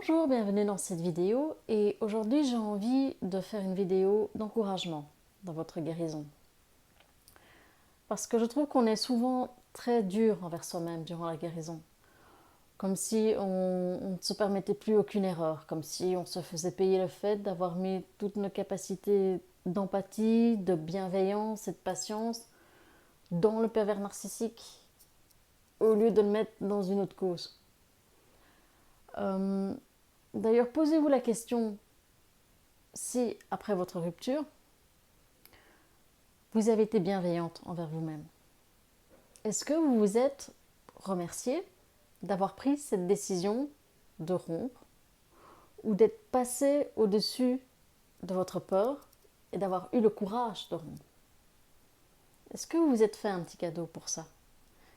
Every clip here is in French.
Bonjour, bienvenue dans cette vidéo et aujourd'hui j'ai envie de faire une vidéo d'encouragement dans votre guérison. Parce que je trouve qu'on est souvent très dur envers soi-même durant la guérison. Comme si on ne se permettait plus aucune erreur, comme si on se faisait payer le fait d'avoir mis toutes nos capacités d'empathie, de bienveillance et de patience dans le pervers narcissique au lieu de le mettre dans une autre cause. D'ailleurs, posez-vous la question si, après votre rupture, vous avez été bienveillante envers vous-même. Est-ce que vous vous êtes remercié d'avoir pris cette décision de rompre ou d'être passé au-dessus de votre peur et d'avoir eu le courage de rompre? Est-ce que vous vous êtes fait un petit cadeau pour ça?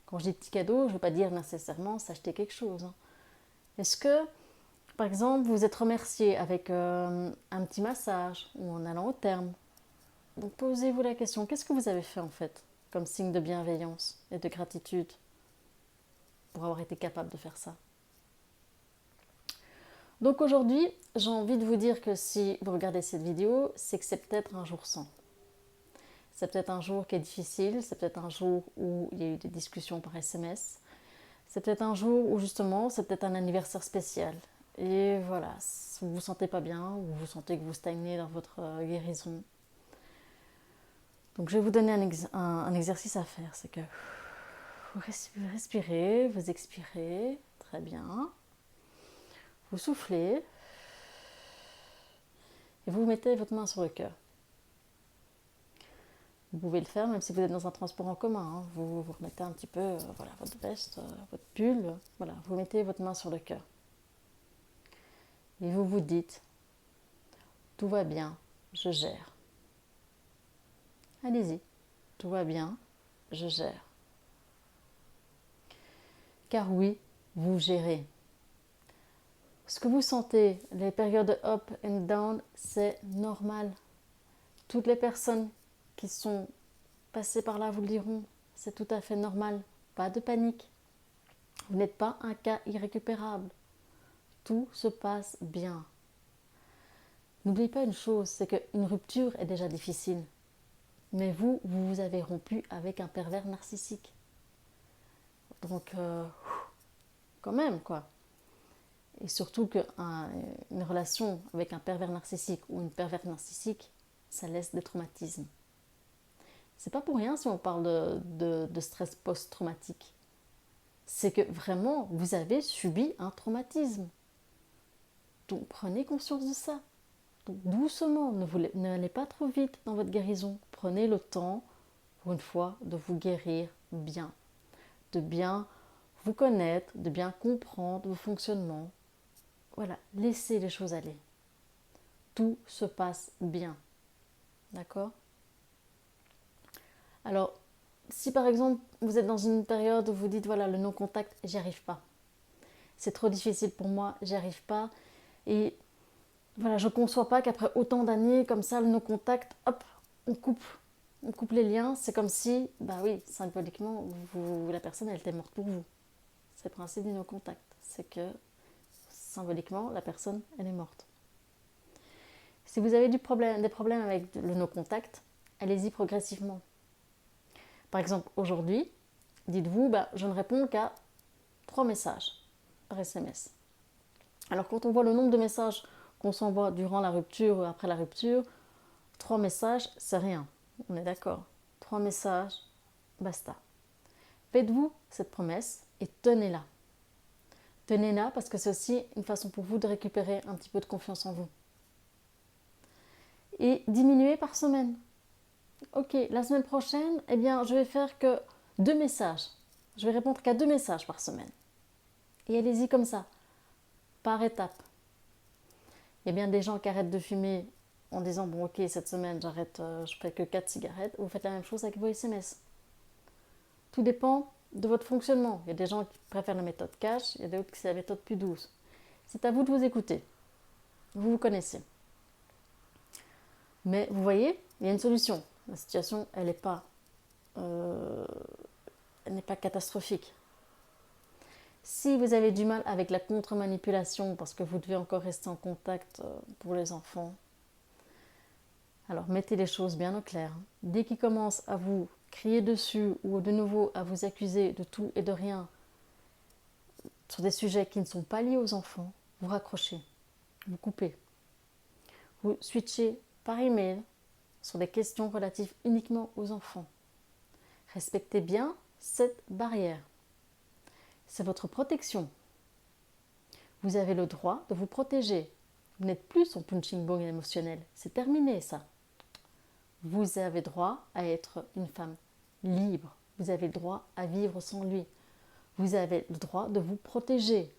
Quand je dis petit cadeau, je ne veux pas dire nécessairement s'acheter quelque chose. Est-ce que, par exemple, vous vous êtes remercié avec un petit massage ou en allant au terme? Donc posez-vous la question, qu'est-ce que vous avez fait en fait comme signe de bienveillance et de gratitude pour avoir été capable de faire ça? Donc aujourd'hui, j'ai envie de vous dire que si vous regardez cette vidéo, c'est que c'est peut-être un jour sans. C'est peut-être un jour qui est difficile, c'est peut-être un jour où il y a eu des discussions par SMS, c'est peut-être un jour où justement c'est peut-être un anniversaire spécial. Et voilà, vous vous sentez pas bien, ou vous sentez que vous stagnez dans votre guérison. Donc je vais vous donner un exercice à faire, c'est que vous respirez, vous expirez, très bien. Vous soufflez et vous mettez votre main sur le cœur. Vous pouvez le faire même si vous êtes dans un transport en commun. Vous remettez un petit peu voilà, votre veste, votre pull. Voilà, vous mettez votre main sur le cœur. Et vous vous dites, tout va bien, je gère. Allez-y, tout va bien, je gère. Car oui, vous gérez. Ce que vous sentez, les périodes de up and down, c'est normal. Toutes les personnes qui sont passées par là vous le diront, c'est tout à fait normal. Pas de panique. Vous n'êtes pas un cas irrécupérable. Tout se passe bien. N'oubliez pas une chose, c'est qu'une rupture est déjà difficile. Mais vous avez rompu avec un pervers narcissique. Donc, quand même, quoi. Et surtout qu'une relation avec un pervers narcissique ou une pervers narcissique, ça laisse des traumatismes. C'est pas pour rien si on parle de stress post-traumatique. C'est que vraiment, vous avez subi un traumatisme. Donc prenez conscience de ça. Donc doucement, n'allez pas trop vite dans votre guérison. Prenez le temps, pour une fois, de vous guérir bien. De bien vous connaître, de bien comprendre vos fonctionnements. Voilà, laissez les choses aller. Tout se passe bien. D'accord ? Alors, si par exemple vous êtes dans une période où vous dites voilà, le non-contact, j'y arrive pas. C'est trop difficile pour moi, j'y arrive pas. Et voilà, je ne conçois pas qu'après autant d'années comme ça, le non-contact, hop, on coupe les liens. C'est comme si, bah oui, symboliquement, la personne, elle était morte pour vous. C'est le principe du non-contact. C'est que, symboliquement, la personne, elle est morte. Si vous avez des problèmes avec le non-contact, allez-y progressivement. Par exemple, aujourd'hui, dites-vous, bah, je ne réponds qu'à 3 messages par SMS. Alors quand on voit le nombre de messages qu'on s'envoie durant la rupture ou après la rupture, 3 messages, c'est rien. On est d'accord. 3 messages, basta. Faites-vous cette promesse et tenez-la. Tenez-la parce que c'est aussi une façon pour vous de récupérer un petit peu de confiance en vous. Et diminuez par semaine. Ok, la semaine prochaine, eh bien, je vais faire que 2 messages. Je vais répondre qu'à 2 messages par semaine. Et allez-y comme ça, par étapes. Il y a bien des gens qui arrêtent de fumer en disant bon ok, cette semaine j'arrête, je fais que 4 cigarettes. Vous faites la même chose avec vos SMS. Tout dépend de votre fonctionnement. Il y a des gens qui préfèrent la méthode cash, il y a d'autres qui c'est la méthode plus douce. C'est à vous de vous écouter. Vous vous connaissez. Mais vous voyez, il y a une solution. La situation, elle n'est pas catastrophique. Si vous avez du mal avec la contre-manipulation parce que vous devez encore rester en contact pour les enfants, alors mettez les choses bien au clair. Dès qu'ils commencent à vous crier dessus ou de nouveau à vous accuser de tout et de rien sur des sujets qui ne sont pas liés aux enfants, vous raccrochez, vous coupez. Vous switchez par email sur des questions relatives uniquement aux enfants. Respectez bien cette barrière. C'est votre protection. Vous avez le droit de vous protéger. Vous n'êtes plus son punching ball émotionnel. C'est terminé ça. Vous avez droit à être une femme libre. Vous avez le droit à vivre sans lui. Vous avez le droit de vous protéger.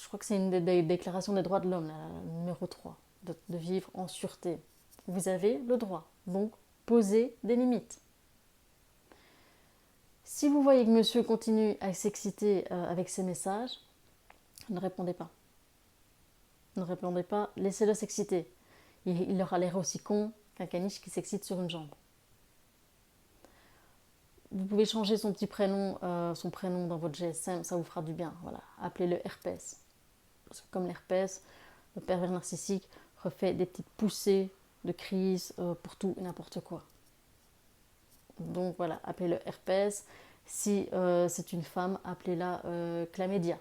Je crois que c'est une des déclarations des droits de l'homme, la numéro 3, de vivre en sûreté. Vous avez le droit. Donc, posez des limites. Si vous voyez que monsieur continue à s'exciter avec ses messages, ne répondez pas. Ne répondez pas, laissez-le s'exciter. Il aura l'air aussi con qu'un caniche qui s'excite sur une jambe. Vous pouvez changer son prénom dans votre GSM, ça vous fera du bien. Voilà. Appelez-le herpès. Parce que comme l'herpès, le pervers narcissique refait des petites poussées de crise pour tout et n'importe quoi. Donc voilà, appelez-le herpès. Si c'est une femme, appelez-la chlamydia.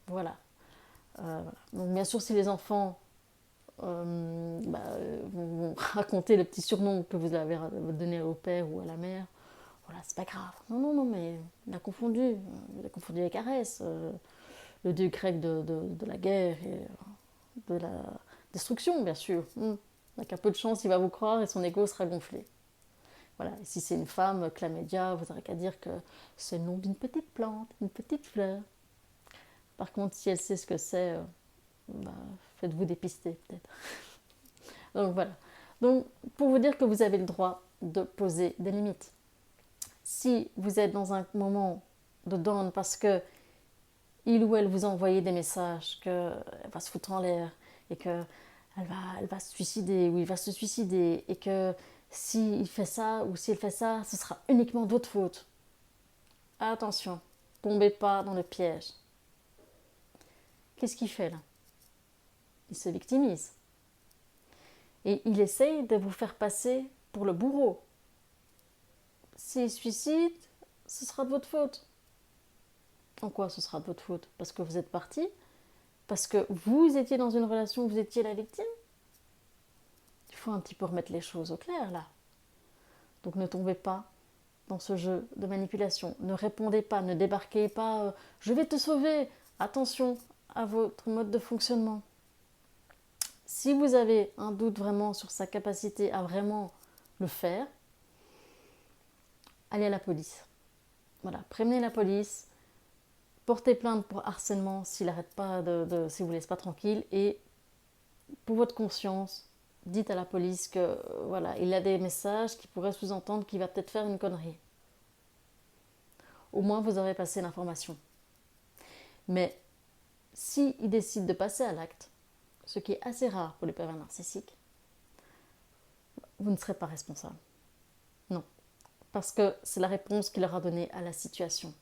Voilà. Donc bien sûr, si les enfants vont raconter le petit surnom que vous avez donné au père ou à la mère, voilà, c'est pas grave. Non, mais il a confondu les caresses. Le dieu grec de la guerre et de la destruction, bien sûr. Avec un peu de chance, il va vous croire et son ego sera gonflé. Voilà. Et si c'est une femme, chlamydia, vous n'aurez qu'à dire que c'est le nom d'une petite plante, une petite fleur. Par contre, si elle sait ce que c'est, faites-vous dépister peut-être. Donc voilà. Donc pour vous dire que vous avez le droit de poser des limites. Si vous êtes dans un moment de down parce que il ou elle vous a envoyé des messages qu'elle va se foutre en l'air et qu'elle va se suicider ou il va se suicider et que s'il fait ça ou si elle fait ça, ce sera uniquement de votre faute. Attention, tombez pas dans le piège. Qu'est-ce qu'il fait là? Il se victimise. Et il essaye de vous faire passer pour le bourreau. S'il suicide, ce sera de votre faute. En quoi ce sera de votre faute? Parce que vous êtes parti? Parce que vous étiez dans une relation où vous étiez la victime? Il faut un petit peu remettre les choses au clair là. Donc ne tombez pas dans ce jeu de manipulation. Ne répondez pas, ne débarquez pas je vais te sauver. Attention à votre mode de fonctionnement. Si vous avez un doute vraiment sur sa capacité à vraiment le faire, allez à la police. Voilà, prévenez la police, portez plainte pour harcèlement s'il n'arrête pas s'il vous laisse pas tranquille et pour votre conscience, dites à la police que voilà, il a des messages qui pourraient sous-entendre qu'il va peut-être faire une connerie. Au moins vous aurez passé l'information. Mais s'il décide de passer à l'acte, ce qui est assez rare pour les pervers narcissiques, vous ne serez pas responsable. Non. Parce que c'est la réponse qu'il aura donnée à la situation.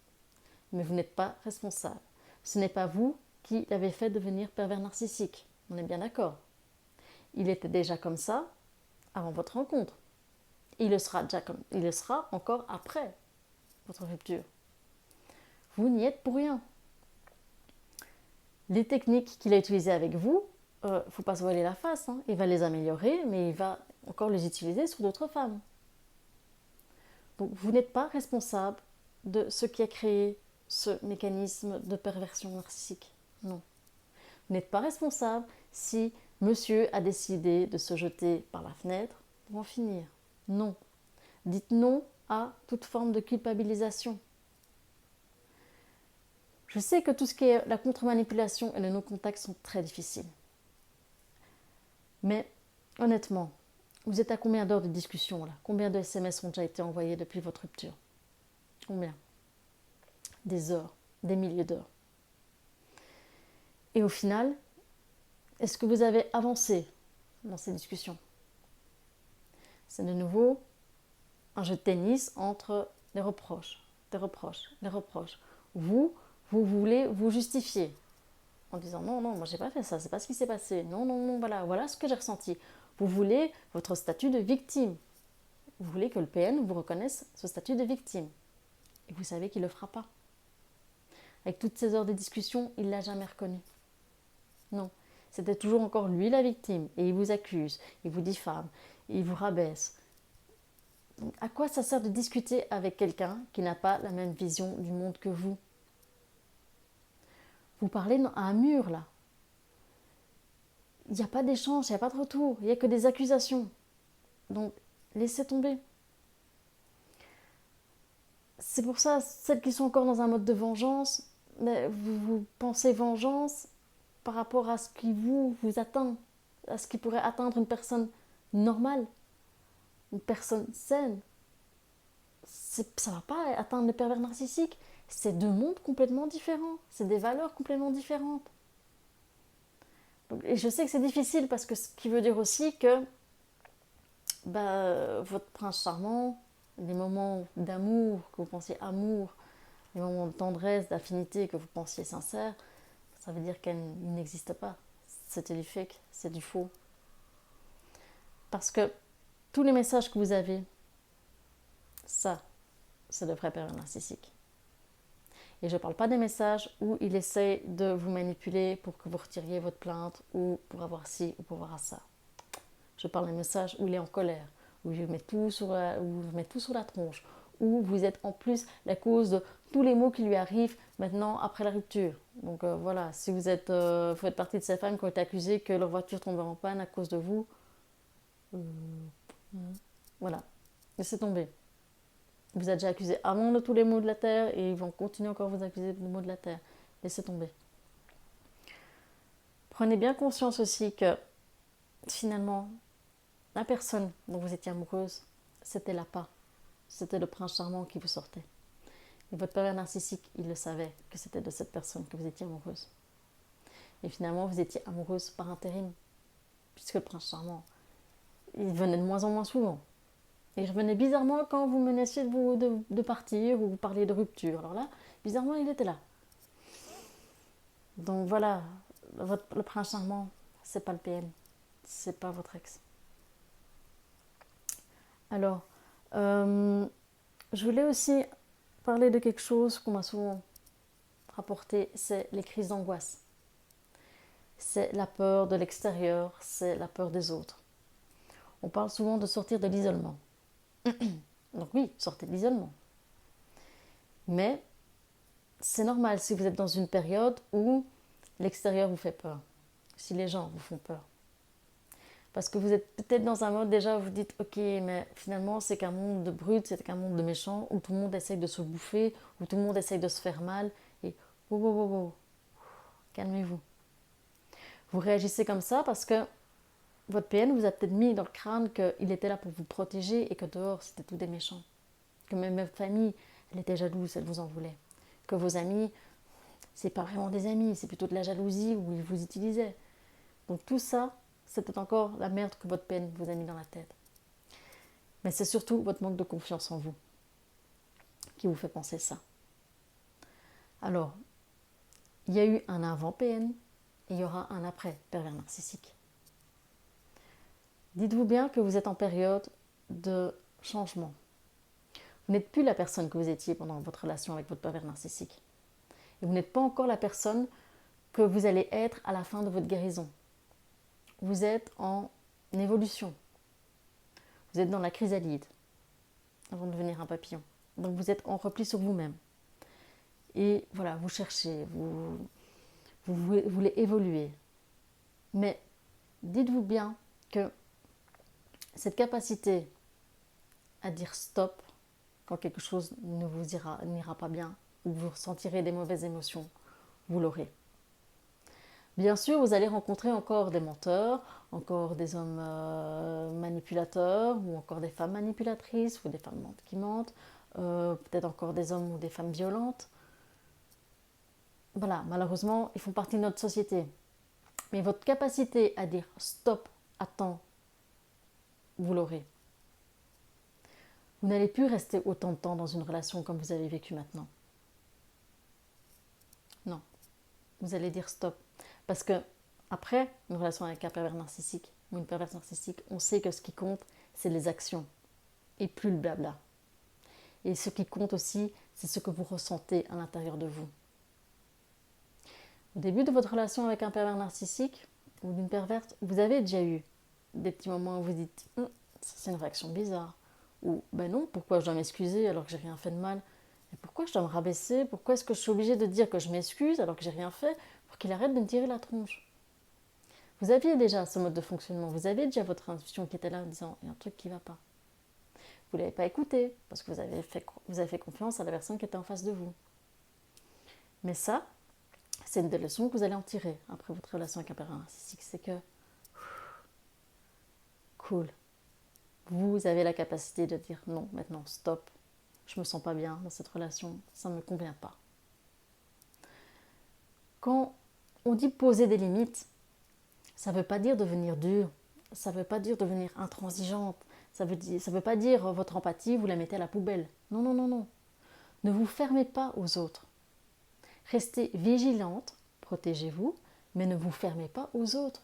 Mais vous n'êtes pas responsable. Ce n'est pas vous qui l'avez fait devenir pervers narcissique. On est bien d'accord. Il était déjà comme ça avant votre rencontre. Il le sera encore après votre rupture. Vous n'y êtes pour rien. Les techniques qu'il a utilisées avec vous, il ne faut pas se voiler la face. Il va les améliorer, mais il va encore les utiliser sur d'autres femmes. Donc vous n'êtes pas responsable de ce qui a créé ce mécanisme de perversion narcissique. Non. Vous n'êtes pas responsable si monsieur a décidé de se jeter par la fenêtre pour en finir. Non. Dites non à toute forme de culpabilisation. Je sais que tout ce qui est la contre-manipulation et le non-contact sont très difficiles. Mais honnêtement, vous êtes à combien d'heures de discussion là? Combien de SMS ont déjà été envoyés depuis votre rupture? Combien? Des heures, des milliers d'heures. Et au final, est-ce que vous avez avancé dans ces discussions? C'est de nouveau un jeu de tennis entre les reproches, des reproches, les reproches. vous voulez vous justifier en disant non, non, moi j'ai pas fait ça, c'est pas ce qui s'est passé, non, non, non, voilà ce que j'ai ressenti. Vous voulez votre statut de victime. Vous voulez que le PN vous reconnaisse ce statut de victime. Et vous savez qu'il ne le fera pas. Avec toutes ces heures de discussion, il ne l'a jamais reconnu. Non, c'était toujours encore lui la victime. Et il vous accuse, il vous diffame, il vous rabaisse. Donc, à quoi ça sert de discuter avec quelqu'un qui n'a pas la même vision du monde que vous? Vous parlez à un mur là. Il n'y a pas d'échange, il n'y a pas de retour, il n'y a que des accusations. Donc, laissez tomber. C'est pour ça, celles qui sont encore dans un mode de vengeance, mais vous pensez vengeance par rapport à ce qui vous atteint, à ce qui pourrait atteindre une personne normale, une personne saine. Ça ne va pas atteindre le pervers narcissique. C'est deux mondes complètement différents, c'est des valeurs complètement différentes. Donc, et je sais que c'est difficile parce que ce qui veut dire aussi que votre prince charmant, les moments d'amour que vous pensiez amour, les moments de tendresse, d'affinité que vous pensiez sincère, ça veut dire qu'elle n'existe pas. C'était du fake, c'est du faux. Parce que tous les messages que vous avez, ça, c'est le vrai pervers narcissique. Et je ne parle pas des messages où il essaie de vous manipuler pour que vous retiriez votre plainte ou pour avoir ci ou pour avoir ça. Je parle des messages où il est en colère, où il vous met tout sur la tronche, où vous êtes en plus la cause de tous les maux qui lui arrivent maintenant après la rupture. Donc voilà, si vous faites partie de ces femmes qui ont été accusées que leur voiture tombait en panne à cause de vous, voilà, laissez tomber. Vous êtes déjà accusé avant de tous les maux de la terre et ils vont continuer encore à vous accuser des maux de la terre. Laissez tomber. Prenez bien conscience aussi que finalement, la personne dont vous étiez amoureuse, c'était l'appât. C'était le prince charmant qui vous sortait. Et votre pervers narcissique, il le savait que c'était de cette personne que vous étiez amoureuse. Et finalement, vous étiez amoureuse par intérim, puisque le prince charmant, il venait de moins en moins souvent. Et il revenait bizarrement quand vous menaciez de partir ou vous parliez de rupture. Alors là, bizarrement, il était là. Donc voilà, le prince charmant, c'est pas le PN, c'est pas votre ex. Alors, je voulais aussi parler de quelque chose qu'on m'a souvent rapporté, c'est les crises d'angoisse. C'est la peur de l'extérieur, c'est la peur des autres. On parle souvent de sortir de l'isolement. Donc oui, sortez de l'isolement. Mais c'est normal si vous êtes dans une période où l'extérieur vous fait peur, si les gens vous font peur. Parce que vous êtes peut-être dans un mode déjà où vous dites ok, mais finalement c'est qu'un monde de brutes, c'est qu'un monde de méchants, où tout le monde essaye de se bouffer, où tout le monde essaye de se faire mal. Et calmez-vous. Vous réagissez comme ça parce que votre PN vous a peut-être mis dans le crâne qu'il était là pour vous protéger et que dehors c'était tout des méchants. Que même votre famille, elle était jalouse, elle vous en voulait. Que vos amis, c'est pas vraiment des amis, c'est plutôt de la jalousie où ils vous utilisaient. Donc tout ça, c'était encore la merde que votre PN vous a mis dans la tête. Mais c'est surtout votre manque de confiance en vous qui vous fait penser ça. Alors, il y a eu un avant PN et il y aura un après pervers narcissique. Dites-vous bien que vous êtes en période de changement. Vous n'êtes plus la personne que vous étiez pendant votre relation avec votre pervers narcissique. Et vous n'êtes pas encore la personne que vous allez être à la fin de votre guérison. Vous êtes en évolution. Vous êtes dans la chrysalide avant de devenir un papillon. Donc vous êtes en repli sur vous-même. Et voilà, vous cherchez, vous voulez évoluer. Mais dites-vous bien que cette capacité à dire stop quand quelque chose n'ira pas bien ou vous ressentirez des mauvaises émotions, vous l'aurez. Bien sûr, vous allez rencontrer encore des menteurs, encore des hommes manipulateurs ou encore des femmes manipulatrices ou des femmes qui mentent, peut-être encore des hommes ou des femmes violentes. Voilà, malheureusement, ils font partie de notre société. Mais votre capacité à dire stop, attends, vous l'aurez. Vous n'allez plus rester autant de temps dans une relation comme vous avez vécu maintenant. vous allez dire stop. Parce que après une relation avec un pervers narcissique ou une perverse narcissique, on sait que ce qui compte, c'est les actions et plus le blabla. Et ce qui compte aussi, c'est ce que vous ressentez à l'intérieur de vous. Au début de votre relation avec un pervers narcissique ou d'une perverse, vous avez déjà eu des petits moments où vous dites c'est une réaction bizarre. Ou ben non, pourquoi je dois m'excuser alors que j'ai rien fait de mal? Et pourquoi je dois me rabaisser? Pourquoi est-ce que je suis obligée de dire que je m'excuse alors que j'ai rien fait pour qu'il arrête de me tirer la tronche? Vous aviez déjà ce mode de fonctionnement, vous aviez déjà votre intuition qui était là en disant il y a un truc qui ne va pas. Vous ne l'avez pas écouté parce que vous avez fait confiance à la personne qui était en face de vous. Mais ça, c'est une des leçons que vous allez en tirer après votre relation avec un pervers narcissique, c'est que cool, vous avez la capacité de dire non, maintenant stop, je me sens pas bien dans cette relation, ça ne me convient pas. Quand on dit poser des limites, ça ne veut pas dire devenir dur, ça ne veut pas dire devenir intransigeante, ça veut pas dire votre empathie, vous la mettez à la poubelle. Non, non, non, non. Ne vous fermez pas aux autres. Restez vigilante, protégez-vous, mais ne vous fermez pas aux autres.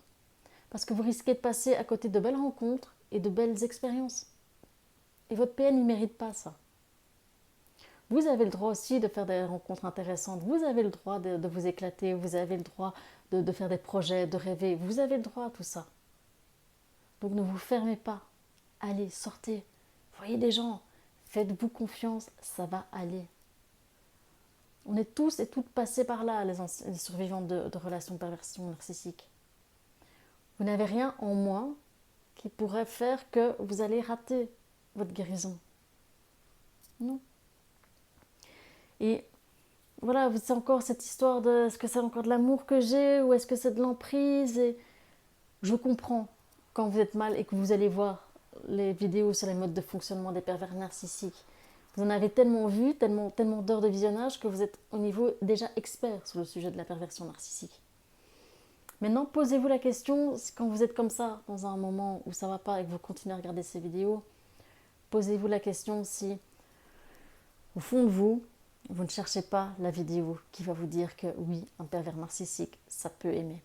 Parce que vous risquez de passer à côté de belles rencontres et de belles expériences. Et votre PN ne mérite pas ça. Vous avez le droit aussi de faire des rencontres intéressantes, vous avez le droit de vous éclater, vous avez le droit de faire des projets, de rêver, vous avez le droit à tout ça. Donc ne vous fermez pas, allez, sortez, voyez des gens, faites-vous confiance, ça va aller. On est tous et toutes passés par là, les survivantes de relations de perversion narcissique. Vous n'avez rien en moins qui pourrait faire que vous allez rater votre guérison. Non. Et voilà, c'est encore cette histoire de est-ce que c'est encore de l'amour que j'ai ou est-ce que c'est de l'emprise. Et je comprends quand vous êtes mal et que vous allez voir les vidéos sur les modes de fonctionnement des pervers narcissiques. Vous en avez tellement vu, tellement d'heures de visionnage que vous êtes au niveau déjà expert sur le sujet de la perversion narcissique. Maintenant, posez-vous la question, quand vous êtes comme ça, dans un moment où ça ne va pas et que vous continuez à regarder ces vidéos, posez-vous la question si, au fond de vous, vous ne cherchez pas la vidéo qui va vous dire que oui, un pervers narcissique, ça peut aimer.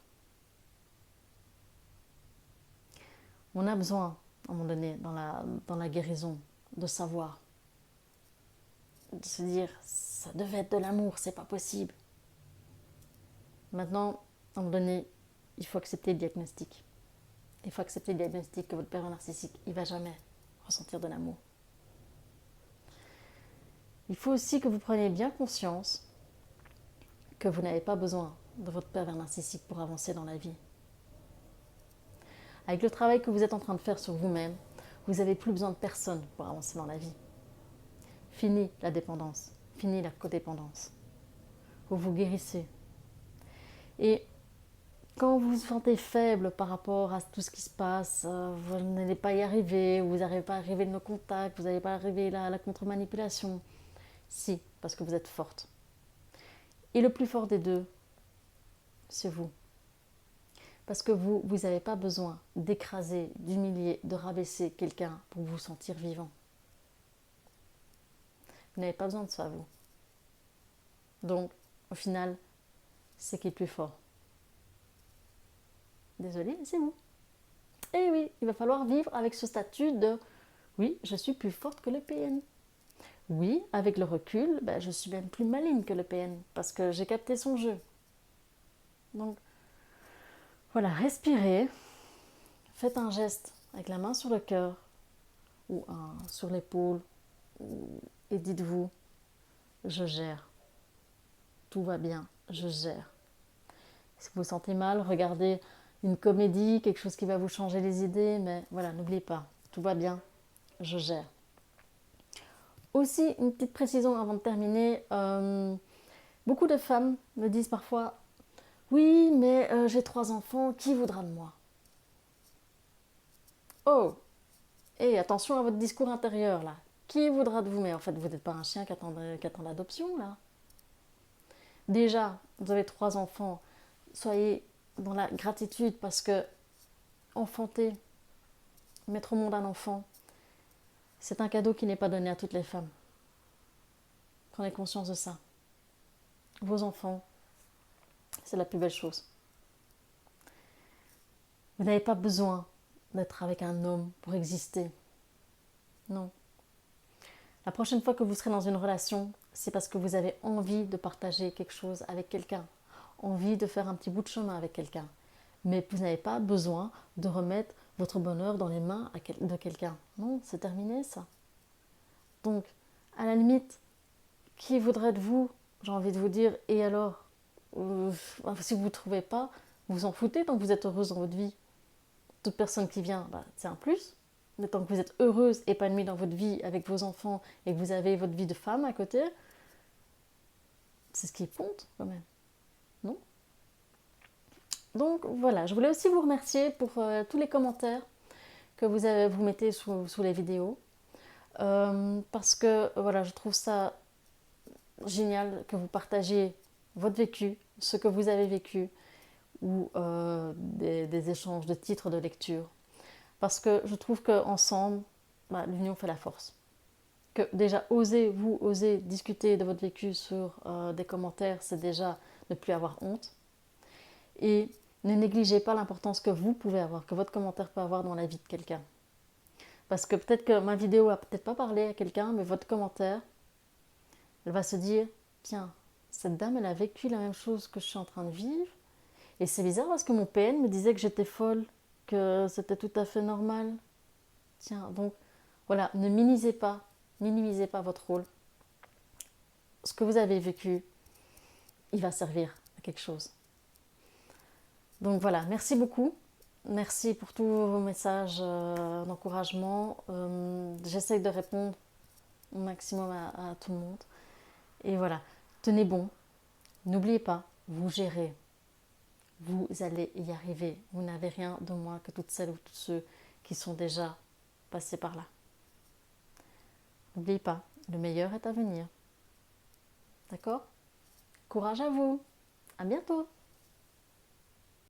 On a besoin, à un moment donné, dans la guérison, de savoir, de se dire, ça devait être de l'amour, c'est pas possible. Maintenant, à un moment donné, il faut accepter le diagnostic. Il faut accepter le diagnostic que votre pervers narcissique, il ne va jamais ressentir de l'amour. Il faut aussi que vous preniez bien conscience que vous n'avez pas besoin de votre pervers narcissique pour avancer dans la vie. Avec le travail que vous êtes en train de faire sur vous-même, vous n'avez plus besoin de personne pour avancer dans la vie. Fini la dépendance, fini la codépendance. Vous vous guérissez. Et quand vous vous sentez faible par rapport à tout ce qui se passe, vous n'allez pas y arriver, vous n'arrivez pas à arriver de nos contacts, vous n'allez pas arriver à la contre-manipulation. Si, parce que vous êtes forte. Et le plus fort des deux, c'est vous. Parce que vous n'avez pas besoin d'écraser, d'humilier, de rabaisser quelqu'un pour vous sentir vivant. Vous n'avez pas besoin de ça, vous. Donc, au final, c'est qui est le plus fort? Désolée, mais c'est vous. Et oui, il va falloir vivre avec ce statut de « oui, je suis plus forte que le PN ». Oui, avec le recul, je suis même plus maligne que le PN parce que j'ai capté son jeu. Donc, voilà, respirez, faites un geste avec la main sur le cœur ou sur l'épaule et dites-vous, je gère, tout va bien, je gère. Si vous vous sentez mal, regardez une comédie, quelque chose qui va vous changer les idées, mais voilà, n'oubliez pas, tout va bien, je gère. Aussi, une petite précision avant de terminer, beaucoup de femmes me disent parfois « Oui, mais j'ai 3 enfants, qui voudra de moi ?» Oh, et attention à votre discours intérieur là. Qui voudra de vous? Mais en fait, vous n'êtes pas un chien qui attend l'adoption là. Déjà, vous avez 3 enfants, soyez dans la gratitude parce que enfanter, mettre au monde un enfant, c'est un cadeau qui n'est pas donné à toutes les femmes. Prenez conscience de ça. Vos enfants, C'est la plus belle chose. Vous n'avez pas besoin d'être avec un homme pour exister. Non. La prochaine fois que vous serez dans une relation, c'est parce que vous avez envie de partager quelque chose avec quelqu'un, envie de faire un petit bout de chemin avec quelqu'un. Mais vous n'avez pas besoin de remettre votre bonheur dans les mains de quelqu'un. Non, c'est terminé ça. Donc, à la limite, qui voudrait de vous? J'ai envie de vous dire, et alors si vous ne trouvez pas, vous en foutez tant que vous êtes heureuse dans votre vie. Toute personne qui vient, c'est un plus. Mais tant que vous êtes heureuse, épanouie dans votre vie avec vos enfants et que vous avez votre vie de femme à côté, c'est ce qui compte quand même. Non? Donc voilà, je voulais aussi vous remercier pour tous les commentaires que vous mettez sous les vidéos. Parce que voilà, je trouve ça génial que vous partagiez votre vécu, ce que vous avez vécu, ou des échanges de titres de lecture. Parce que je trouve qu'ensemble, l'union fait la force. Que déjà, oser discuter de votre vécu sur des commentaires, c'est déjà ne plus avoir honte. Et ne négligez pas l'importance que vous pouvez avoir, que votre commentaire peut avoir dans la vie de quelqu'un. Parce que peut-être que ma vidéo a peut-être pas parlé à quelqu'un, mais votre commentaire, elle va se dire, tiens, cette dame, elle a vécu la même chose que je suis en train de vivre. Et c'est bizarre parce que mon PN me disait que j'étais folle, que c'était tout à fait normal. Tiens, donc voilà, ne minimisez pas votre rôle. Ce que vous avez vécu, il va servir à quelque chose. Donc voilà, merci beaucoup. Merci pour tous vos messages d'encouragement. J'essaye de répondre au maximum à tout le monde. Et voilà, tenez bon. N'oubliez pas, vous gérez. Vous allez y arriver. Vous n'avez rien de moins que toutes celles ou tous ceux qui sont déjà passés par là. N'oubliez pas, le meilleur est à venir. D'accord? Courage à vous. À bientôt.